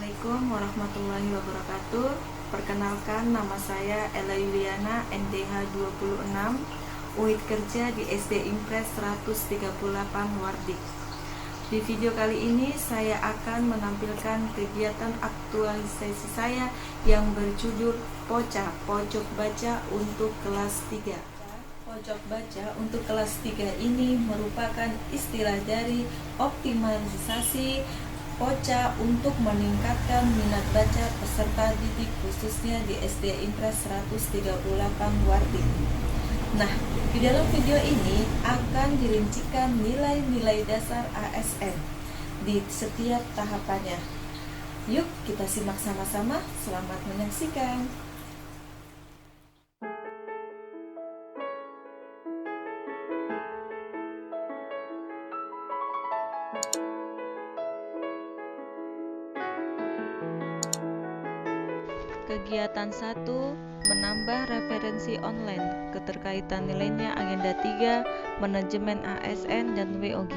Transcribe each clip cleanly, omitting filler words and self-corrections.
Assalamualaikum warahmatullahi wabarakatuh. Perkenalkan, nama saya Ella Yuliana, NDH 26, unit kerja di SD Impres 138 Wardik. Di video kali ini saya akan menampilkan kegiatan aktualisasi saya yang berjudul POCA, Pojok Baca untuk kelas 3. Pojok baca untuk kelas 3 ini merupakan istilah dari optimalisasi POCA untuk meningkatkan minat baca peserta didik khususnya di SD Impres 138 Wardik. Nah, di dalam video ini akan dirincikan nilai-nilai dasar ASN di setiap tahapannya. Yuk kita simak sama-sama, selamat menyaksikan. Kegiatan 1, menambah referensi online, keterkaitan nilainya agenda 3, manajemen ASN dan WOG.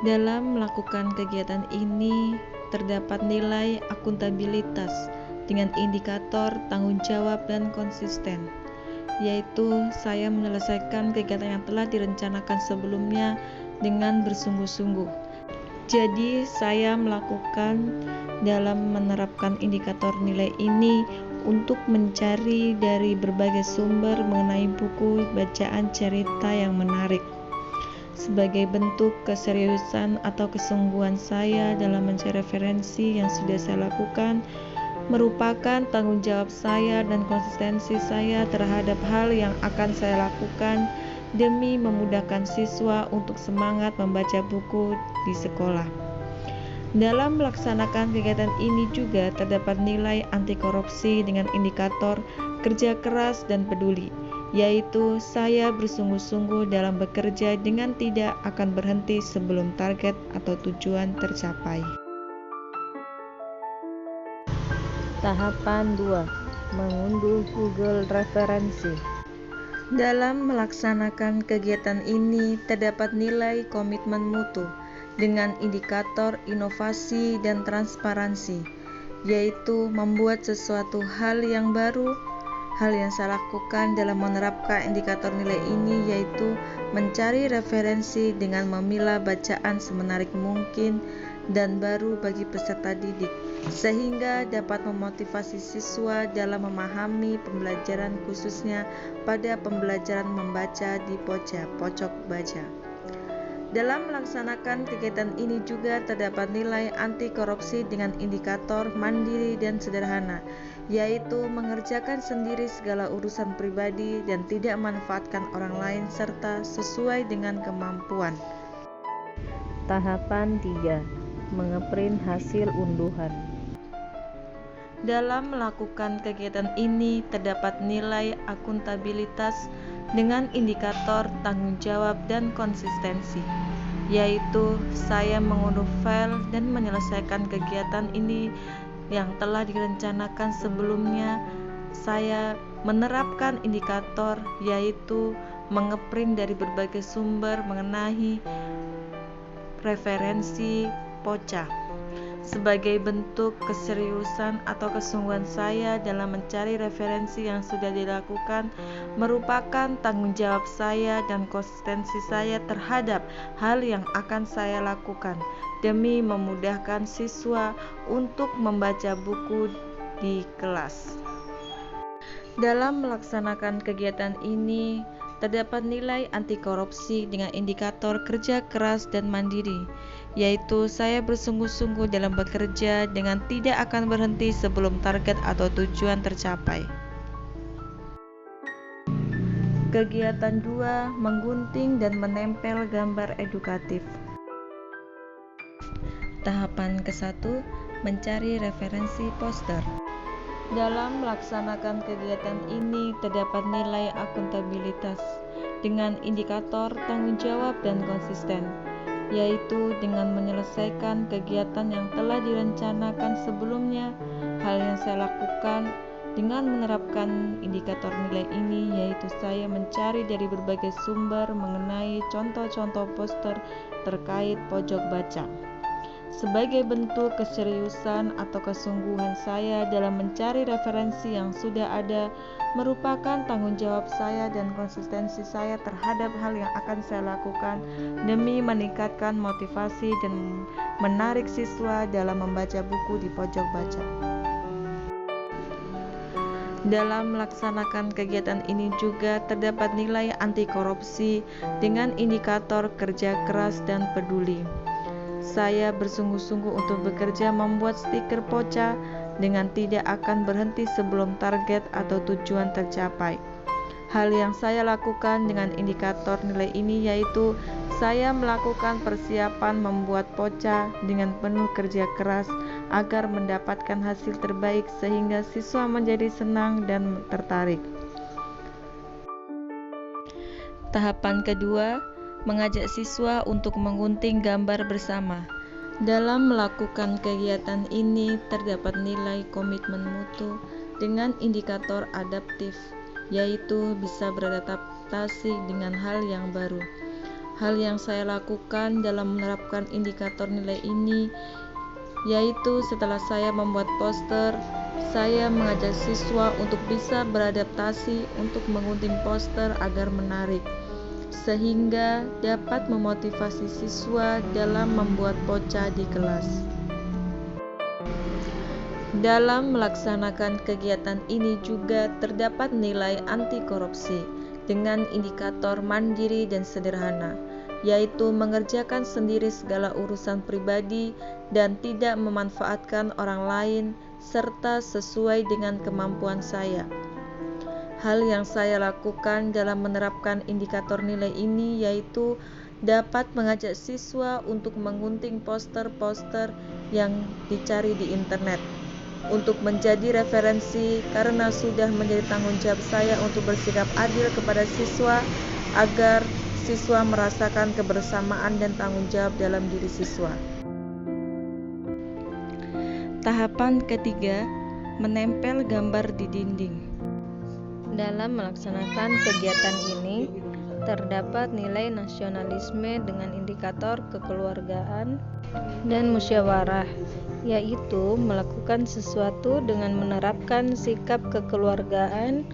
Dalam melakukan kegiatan ini terdapat nilai akuntabilitas dengan indikator tanggung jawab dan konsisten, yaitu saya menyelesaikan kegiatan yang telah direncanakan sebelumnya dengan bersungguh-sungguh. Jadi saya melakukan dalam menerapkan indikator nilai ini untuk mencari dari berbagai sumber mengenai buku bacaan cerita yang menarik. Sebagai bentuk keseriusan atau kesungguhan saya dalam mencari referensi yang sudah saya lakukan, merupakan tanggung jawab saya dan konsistensi saya terhadap hal yang akan saya lakukan demi memudahkan siswa untuk semangat membaca buku di sekolah. Dalam melaksanakan kegiatan ini juga terdapat nilai anti korupsi dengan indikator kerja keras dan peduli, yaitu saya bersungguh-sungguh dalam bekerja dengan tidak akan berhenti sebelum target atau tujuan tercapai. Tahapan 2, mengunduh Google referensi. Dalam melaksanakan kegiatan ini terdapat nilai komitmen mutu dengan indikator inovasi dan transparansi, yaitu membuat sesuatu hal yang baru. Hal yang saya lakukan dalam menerapkan indikator nilai ini yaitu mencari referensi dengan memilah bacaan semenarik mungkin dan baru bagi peserta didik, sehingga dapat memotivasi siswa dalam memahami pembelajaran khususnya pada pembelajaran membaca di POCA, Pojok Baca. Dalam melaksanakan kegiatan ini juga terdapat nilai anti korupsi dengan indikator mandiri dan sederhana, yaitu mengerjakan sendiri segala urusan pribadi dan tidak memanfaatkan orang lain serta sesuai dengan kemampuan. Tahapan 3, mengeprint hasil unduhan. Dalam melakukan kegiatan ini terdapat nilai akuntabilitas dengan indikator tanggung jawab dan konsistensi, yaitu saya mengunduh file dan menyelesaikan kegiatan ini yang telah direncanakan sebelumnya. Saya menerapkan indikator yaitu mengeprint dari berbagai sumber mengenai referensi POCA. Sebagai bentuk keseriusan atau kesungguhan saya dalam mencari referensi yang sudah dilakukan, merupakan tanggung jawab saya dan konsistensi saya terhadap hal yang akan saya lakukan demi memudahkan siswa untuk membaca buku di kelas. Dalam melaksanakan kegiatan ini terdapat nilai anti korupsi dengan indikator kerja keras dan mandiri, yaitu saya bersungguh-sungguh dalam bekerja dengan tidak akan berhenti sebelum target atau tujuan tercapai. Kegiatan 2, menggunting dan menempel gambar edukatif. Tahapan ke-1, mencari referensi poster. Dalam melaksanakan kegiatan ini terdapat nilai akuntabilitas dengan indikator tanggung jawab dan konsisten, yaitu dengan menyelesaikan kegiatan yang telah direncanakan sebelumnya. Hal yang saya lakukan dengan menerapkan indikator nilai ini yaitu saya mencari dari berbagai sumber mengenai contoh-contoh poster terkait pojok baca. sebagai bentuk keseriusan atau kesungguhan saya dalam mencari referensi yang sudah ada, merupakan tanggung jawab saya dan konsistensi saya terhadap hal yang akan saya lakukan demi meningkatkan motivasi dan menarik siswa dalam membaca buku di pojok baca. Dalam melaksanakan kegiatan ini juga terdapat nilai anti korupsi dengan indikator kerja keras dan peduli. Saya bersungguh-sungguh untuk bekerja membuat stiker poca dengan tidak akan berhenti sebelum target atau tujuan tercapai. Hal yang saya lakukan dengan indikator nilai ini yaitu saya melakukan persiapan membuat poca dengan penuh kerja keras agar mendapatkan hasil terbaik sehingga siswa menjadi senang dan tertarik. Tahapan kedua, mengajak siswa untuk menggunting gambar bersama. Dalam melakukan kegiatan ini terdapat nilai komitmen mutu dengan indikator adaptif, yaitu bisa beradaptasi dengan hal yang baru. Hal yang saya lakukan dalam menerapkan indikator nilai ini yaitu setelah saya membuat poster, saya mengajak siswa untuk bisa beradaptasi untuk menggunting poster agar menarik, sehingga dapat memotivasi siswa dalam membuat poca di kelas. Dalam melaksanakan kegiatan ini juga terdapat nilai anti korupsi dengan indikator mandiri dan sederhana, yaitu mengerjakan sendiri segala urusan pribadi dan tidak memanfaatkan orang lain serta sesuai dengan kemampuan saya. Hal yang saya lakukan dalam menerapkan indikator nilai ini yaitu dapat mengajak siswa untuk menggunting poster-poster yang dicari di internet untuk menjadi referensi, karena sudah menjadi tanggung jawab saya untuk bersikap adil kepada siswa agar siswa merasakan kebersamaan dan tanggung jawab dalam diri siswa. Tahapan ketiga, menempel gambar di dinding. Dalam melaksanakan kegiatan ini, terdapat nilai nasionalisme dengan indikator kekeluargaan dan musyawarah, yaitu melakukan sesuatu dengan menerapkan sikap kekeluargaan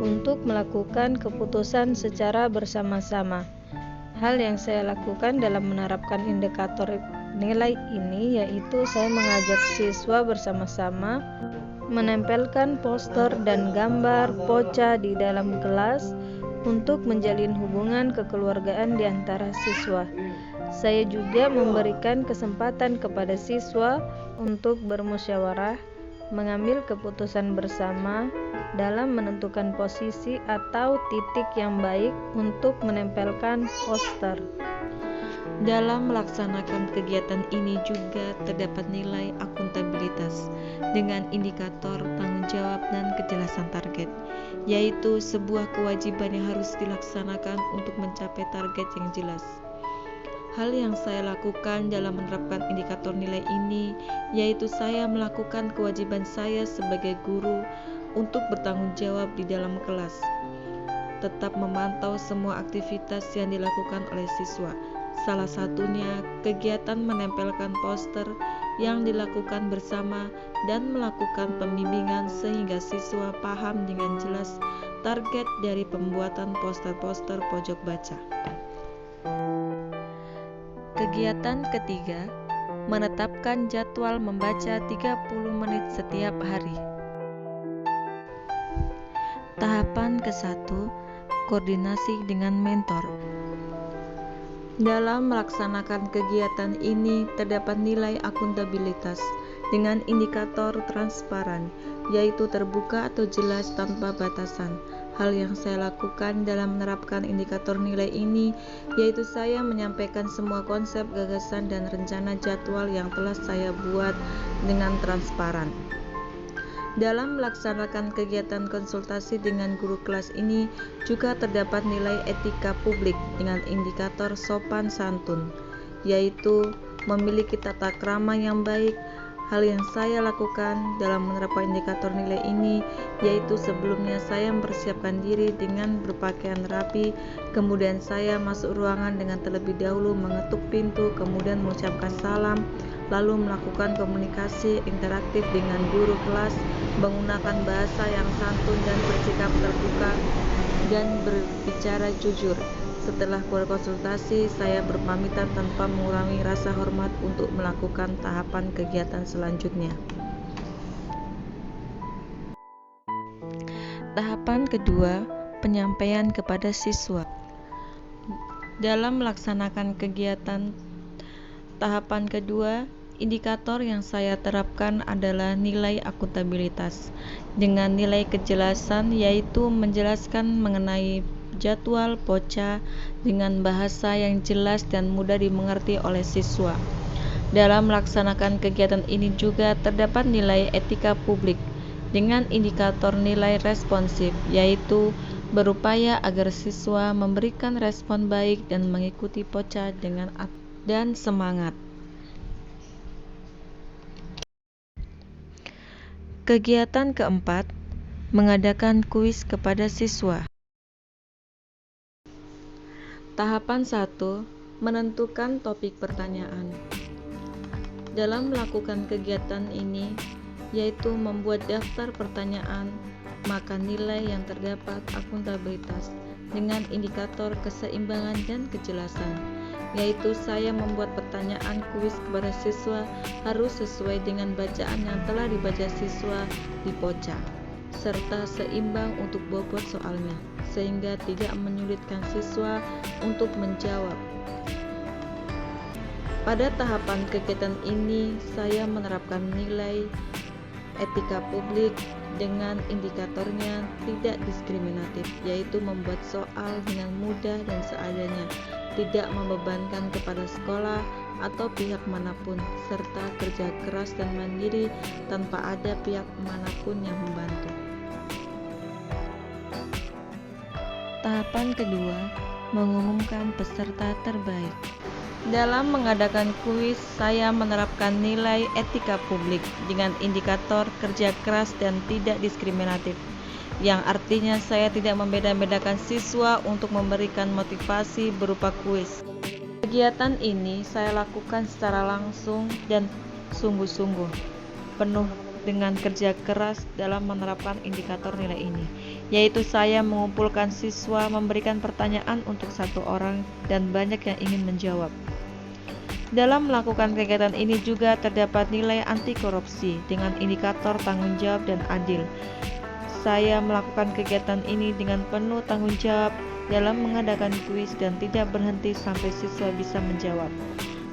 untuk melakukan keputusan secara bersama-sama. Hal yang saya lakukan dalam menerapkan indikator nilai ini yaitu saya mengajak siswa bersama-sama menempelkan poster dan gambar poca di dalam kelas untuk menjalin hubungan kekeluargaan di antara siswa. Saya juga memberikan kesempatan kepada siswa untuk bermusyawarah, mengambil keputusan bersama dalam menentukan posisi atau titik yang baik untuk menempelkan poster. Dalam melaksanakan kegiatan ini juga terdapat nilai akuntabilitas dengan indikator tanggung jawab dan kejelasan target, yaitu sebuah kewajiban yang harus dilaksanakan untuk mencapai target yang jelas. Hal yang saya lakukan dalam menerapkan indikator nilai ini yaitu saya melakukan kewajiban saya sebagai guru untuk bertanggung jawab di dalam kelas, tetap memantau semua aktivitas yang dilakukan oleh siswa. Salah satunya kegiatan menempelkan poster yang dilakukan bersama dan melakukan pembimbingan sehingga siswa paham dengan jelas target dari pembuatan poster-poster pojok baca. Kegiatan ketiga, menetapkan jadwal membaca 30 menit setiap hari. Tahapan ke-1, koordinasi dengan mentor. Dalam melaksanakan kegiatan ini terdapat nilai akuntabilitas dengan indikator transparan, yaitu terbuka atau jelas tanpa batasan. Hal yang saya lakukan dalam menerapkan indikator nilai ini yaitu saya menyampaikan semua konsep, gagasan, dan rencana jadwal yang telah saya buat dengan transparan. Dalam melaksanakan kegiatan konsultasi dengan guru kelas ini juga terdapat nilai etika publik dengan indikator sopan santun, yaitu memiliki tata krama yang baik. Hal yang saya lakukan dalam menerapkan indikator nilai ini yaitu sebelumnya saya mempersiapkan diri dengan berpakaian rapi, kemudian saya masuk ruangan dengan terlebih dahulu mengetuk pintu, kemudian mengucapkan salam, lalu melakukan komunikasi interaktif dengan guru kelas, menggunakan bahasa yang santun dan bersikap terbuka dan berbicara jujur. Setelah berkonsultasi, saya berpamitan tanpa mengurangi rasa hormat untuk melakukan tahapan kegiatan selanjutnya. Tahapan kedua, penyampaian kepada siswa. Dalam melaksanakan kegiatan tahapan kedua, indikator yang saya terapkan adalah nilai akuntabilitas dengan nilai kejelasan, yaitu menjelaskan mengenai jadwal POCA dengan bahasa yang jelas dan mudah dimengerti oleh siswa. Dalam melaksanakan kegiatan ini juga terdapat nilai etika publik dengan indikator nilai responsif, yaitu berupaya agar siswa memberikan respon baik dan mengikuti POCA dengan dan semangat. Kegiatan keempat, mengadakan kuis kepada siswa. Tahapan 1, menentukan topik pertanyaan. Dalam melakukan kegiatan ini, yaitu membuat daftar pertanyaan, maka nilai yang terdapat akuntabilitas dengan indikator keseimbangan dan kejelasan, yaitu saya membuat pertanyaan kuis kepada siswa harus sesuai dengan bacaan yang telah dibaca siswa di POCA, serta seimbang untuk bobot soalnya, sehingga tidak menyulitkan siswa untuk menjawab. Pada tahapan kegiatan ini, saya menerapkan nilai etika publik dengan indikatornya tidak diskriminatif, yaitu membuat soal dengan mudah dan seadanya, tidak membebankan kepada sekolah atau pihak manapun, serta kerja keras dan mandiri tanpa ada pihak manapun yang membantu. Tahapan kedua, mengumumkan peserta terbaik. Dalam mengadakan kuis, saya menerapkan nilai etika publik dengan indikator kerja keras dan tidak diskriminatif, yang artinya saya tidak membeda-bedakan siswa untuk memberikan motivasi berupa kuis. Kegiatan ini saya lakukan secara langsung dan sungguh-sungguh, penuh dengan kerja keras dalam menerapkan indikator nilai ini, yaitu saya mengumpulkan siswa, memberikan pertanyaan untuk satu orang, dan banyak yang ingin menjawab. Dalam melakukan kegiatan ini juga terdapat nilai anti korupsi dengan indikator tanggung jawab dan adil. Saya melakukan kegiatan ini dengan penuh tanggung jawab dalam mengadakan kuis dan tidak berhenti sampai siswa bisa menjawab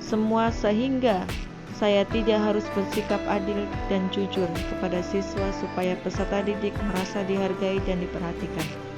semua, sehingga saya tidak harus bersikap adil dan jujur kepada siswa supaya peserta didik merasa dihargai dan diperhatikan.